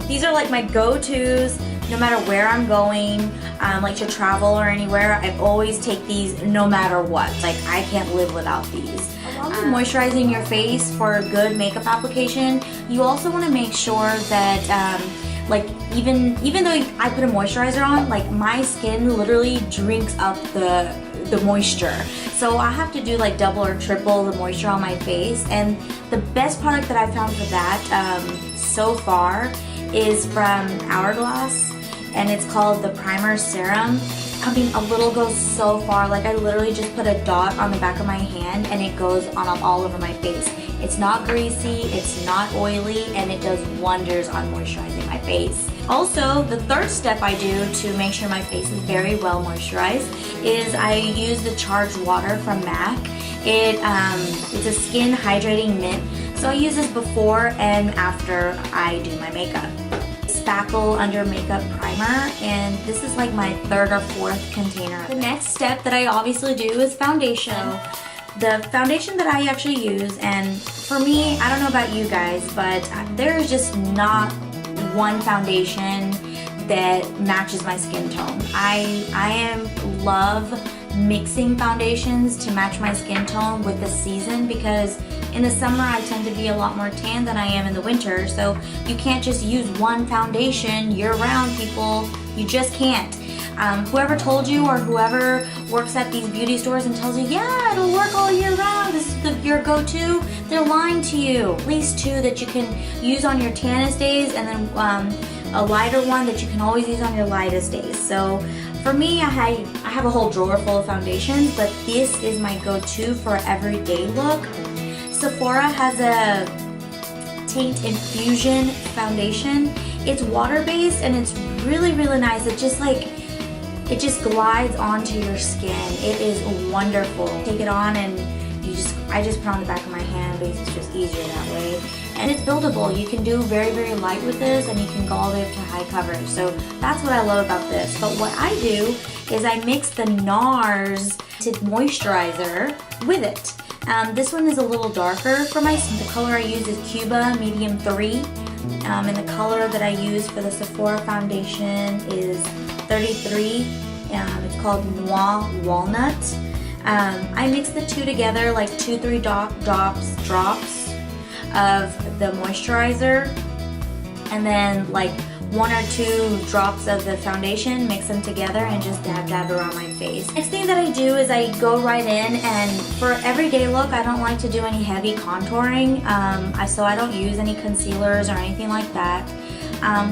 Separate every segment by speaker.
Speaker 1: These are like my go-tos no matter where I'm going, like to travel or anywhere. I always take these no matter what. Like, I can't live without these. Along with moisturizing your face for a good makeup application, you also want to make sure that like even though I put a moisturizer on, like my skin literally drinks up the moisture. So I have to do like double or triple the moisture on my face. And the best product that I found for that so far is from Hourglass, and it's called the Primer Serum. I mean, a little goes so far. Like, I literally just put a dot on the back of my hand and it goes on all over my face. It's not greasy, it's not oily, and it does wonders on moisturizing my face. Also, the third step I do to make sure my face is very well moisturized is I use the charged water from MAC. It's a skin hydrating mint, so I use this before and after I do my makeup. Spackle Under Makeup Primer, and this is like my third or fourth container. The next step that I obviously do is foundation. The foundation that I actually use, and for me, I don't know about you guys, but there is just not one foundation that matches my skin tone. I love mixing foundations to match my skin tone with the season, because in the summer I tend to be a lot more tan than I am in the winter, so you can't just use one foundation year-round, people. You just can't. Whoever told you, or whoever works at these beauty stores and tells you, yeah, it'll work all year round, this is your go-to, they're lying to you. At least two that you can use on your tannest days, and then a lighter one that you can always use on your lightest days. So for me, I have a whole drawer full of foundations, but this is my go-to for everyday look. Sephora has a Teint Infusion foundation. It's water-based and it's really, really nice. It just glides onto your skin. It is wonderful. Take it on and I just put it on the back of my hand because it's just easier that way. And it's buildable. You can do very, very light with this, and you can go all the way up to high coverage. So that's what I love about this. But what I do is I mix the NARS Tinted Moisturizer with it. This one is a little darker for the color I use is Cuba medium 3. And the color that I use for the Sephora foundation is 33. It's called Noir Walnut. I mix the two together, like 2-3 drops of the moisturizer, and then like 1 or 2 drops of the foundation, mix them together and just dab around my face. Next thing that I do is I go right in, and for everyday look I don't like to do any heavy contouring, so I don't use any concealers or anything like that.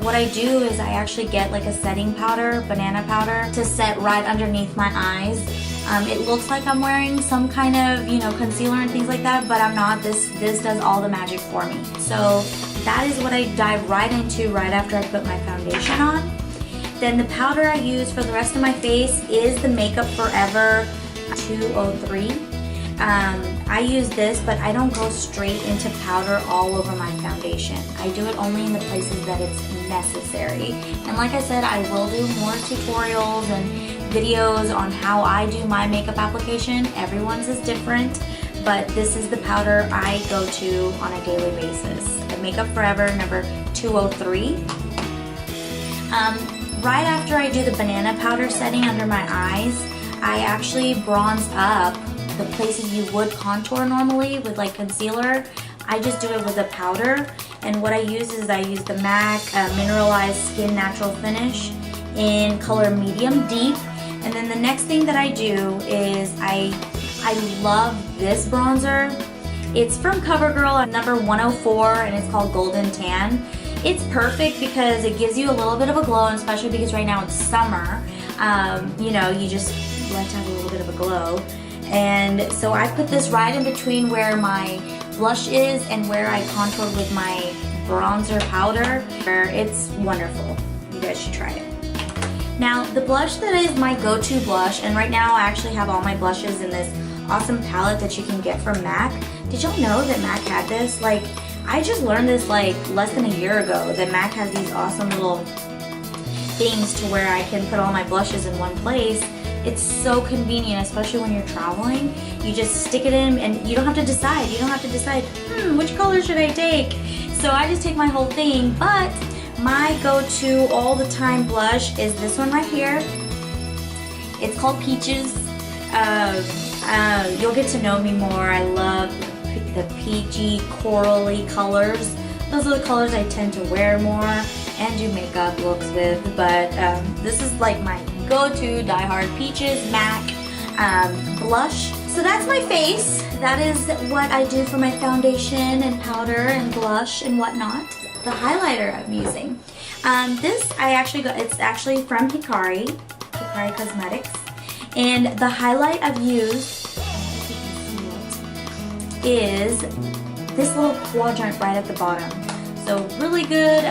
Speaker 1: What I do is I actually get like a setting powder, banana powder, to set right underneath my eyes. It looks like I'm wearing some kind of, concealer and things like that, but I'm not. This does all the magic for me. So that is what I dive right into right after I put my foundation on. Then the powder I use for the rest of my face is the Makeup Forever 203. I use this, but I don't go straight into powder all over my foundation. I do it only in the places that it's necessary. And like I said, I will do more tutorials and videos on how I do my makeup application. Everyone's is different, but this is the powder I go to on a daily basis. The Makeup Forever number 203. Right after I do the banana powder setting under my eyes, I actually bronze up the places you would contour normally with like concealer. I just do it with a powder, and what I use is I use the MAC Mineralize Skin Natural Finish in color medium deep. And then the next thing that I do is I love this bronzer. It's from CoverGirl, number 104, and it's called Golden Tan. It's perfect because it gives you a little bit of a glow, and especially because right now it's summer. You just like to have a little bit of a glow. And so I put this right in between where my blush is and where I contour with my bronzer powder. It's wonderful. You guys should try it. Now, the blush that is my go-to blush, and right now I actually have all my blushes in this awesome palette that you can get from MAC. Did y'all know that MAC had this? Like, I just learned this like less than a year ago, that MAC has these awesome little things to where I can put all my blushes in one place. It's so convenient, especially when you're traveling. You just stick it in and you don't have to decide. You don't have to decide, which color should I take? So I just take my whole thing, but my go-to all the time blush is this one right here. It's called Peaches. You'll get to know me more. I love the peachy, corally colors. Those are the colors I tend to wear more and do makeup looks with. But this is like my go-to diehard Peaches MAC blush. So that's my face. That is what I do for my foundation and powder and blush and whatnot. The highlighter I'm using. This I actually got, it's actually from Hikari Cosmetics. And the highlight I've used, is this little quadrant right at the bottom. So really good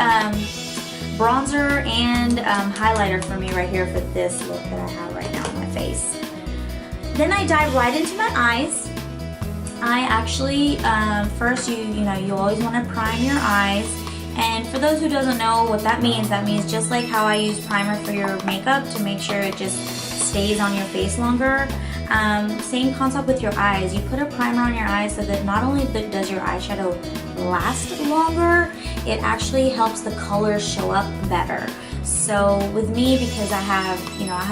Speaker 1: bronzer and highlighter for me right here for this look that I have right now on my face. Then I dive right into my eyes. I actually, first you always want to prime your eyes. And for those who doesn't know what that means just like how I use primer for your makeup to make sure it just stays on your face longer. Same concept with your eyes. You put a primer on your eyes so that not only does your eyeshadow last longer, it actually helps the colors show up better. So with me, because I have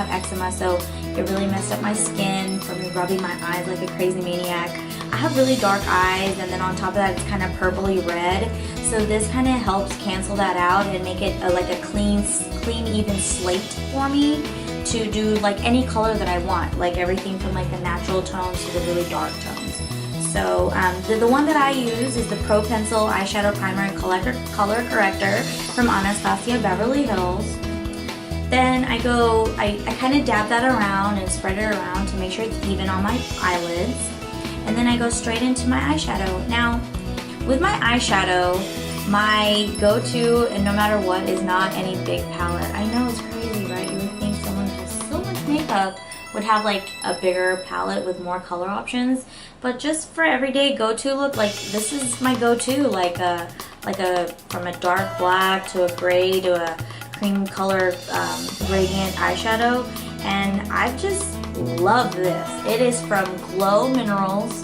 Speaker 1: eczema, so it really messed up my skin from me rubbing my eyes like a crazy maniac. I have really dark eyes, and then on top of that, it's kind of purpley red. So this kind of helps cancel that out and make it like a clean, even slate for me to do like any color that I want, like everything from like the natural tones to the really dark tones. So the one that I use is the Pro Pencil Eyeshadow Primer and Color Corrector from Anastasia Beverly Hills. Then I kind of dab that around and spread it around to make sure it's even on my eyelids. And then I go straight into my eyeshadow. Now, with my eyeshadow, my go-to, and no matter what, is not any big palette. I know it's crazy, right? You would think someone who has so much makeup would have like a bigger palette with more color options. But just for everyday go-to look, like this is my go-to, like from a dark black to a gray to a cream color radiant eyeshadow. And I just love this. It is from Glow Minerals,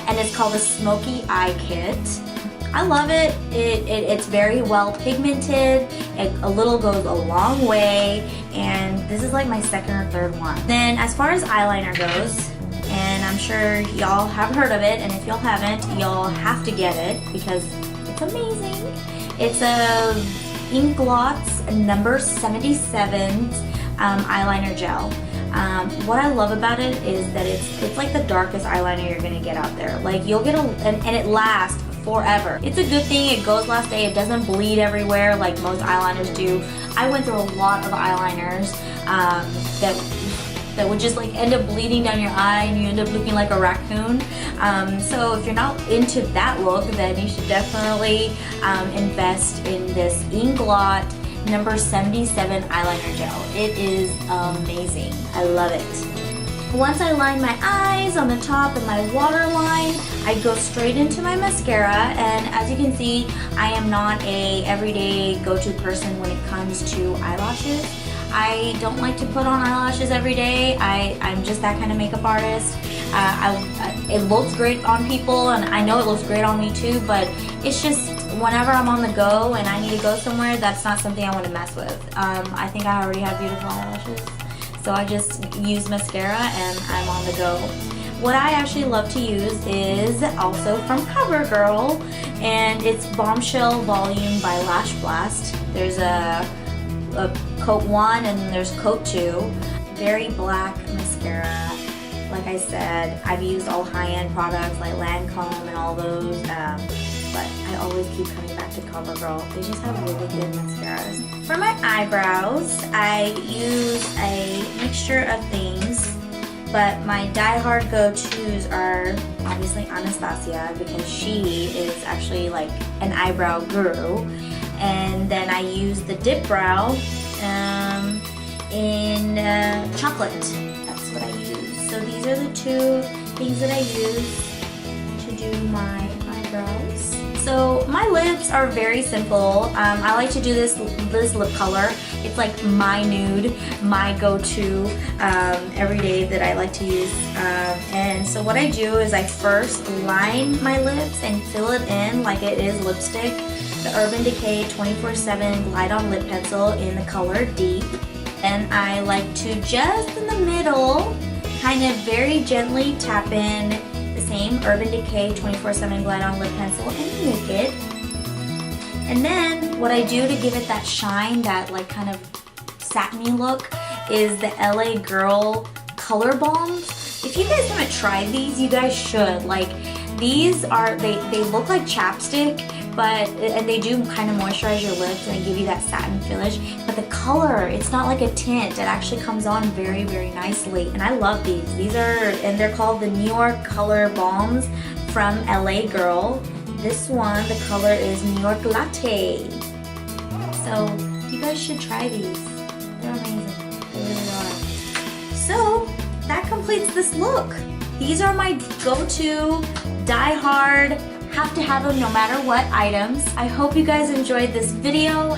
Speaker 1: and it's called the Smoky Eye Kit. I love it. It's very well pigmented. A little goes a long way, and this is like my second or third one. Then as far as eyeliner goes, and I'm sure y'all have heard of it, and if y'all haven't, y'all have to get it because it's amazing. It's a Inglot's number 77 eyeliner gel. What I love about it is that it's like the darkest eyeliner you're gonna get out there. Like you'll get and it lasts forever. It's a good thing. It goes last day. It doesn't bleed everywhere like most eyeliners do. I went through a lot of eyeliners that would just like end up bleeding down your eye and you end up looking like a raccoon. So if you're not into that look, then you should definitely invest in this Inglot number 77 eyeliner gel. It is amazing. I love it. Once I line my eyes on the top and my waterline, I go straight into my mascara, and as you can see, I am not a everyday go-to person when it comes to eyelashes. I don't like to put on eyelashes every day. I'm just that kind of makeup artist. It looks great on people, and I know it looks great on me too, but it's just whenever I'm on the go and I need to go somewhere, that's not something I want to mess with. I think I already have beautiful eyelashes, so I just use mascara and I'm on the go. What I actually love to use is also from CoverGirl, and it's Bombshell Volume by Lash Blast. There's a coat 1 and there's coat 2. Very black mascara. Like I said, I've used all high-end products like Lancome and all those, but I always keep coming back to CoverGirl. They just have really good mascaras. For my eyebrows, I use a mixture of things, but my die-hard go-tos are obviously Anastasia, because she is actually like an eyebrow guru. And then I use the Dip Brow in chocolate. That's what I use. So these are the two things that I use to do my eyebrows. So my lips are very simple. I like to do this lip color. It's like my nude, my go-to every day that I like to use. And so what I do is I first line my lips and fill it in like it is lipstick. The Urban Decay 24/7 Glide On Lip Pencil in the color Deep. And I like to just in the middle, kind of very gently tap in the same Urban Decay 24/7 Glide On Lip Pencil in Naked. And then what I do to give it that shine, that like kind of satiny look, is the LA Girl Color Balms. If you guys haven't tried these, you guys should. Like, these are, they look like chapstick, and they do kind of moisturize your lips and give you that satin finish. But the color, it's not like a tint. It actually comes on very, very nicely. And I love these. These are, and they're called the New York Color Balms from LA Girl. This one, the color is New York Latte. So you guys should try these. They're amazing. They really are. So that completes this look. These are my go-to, die-hard, have to have them no matter what items. I hope you guys enjoyed this video.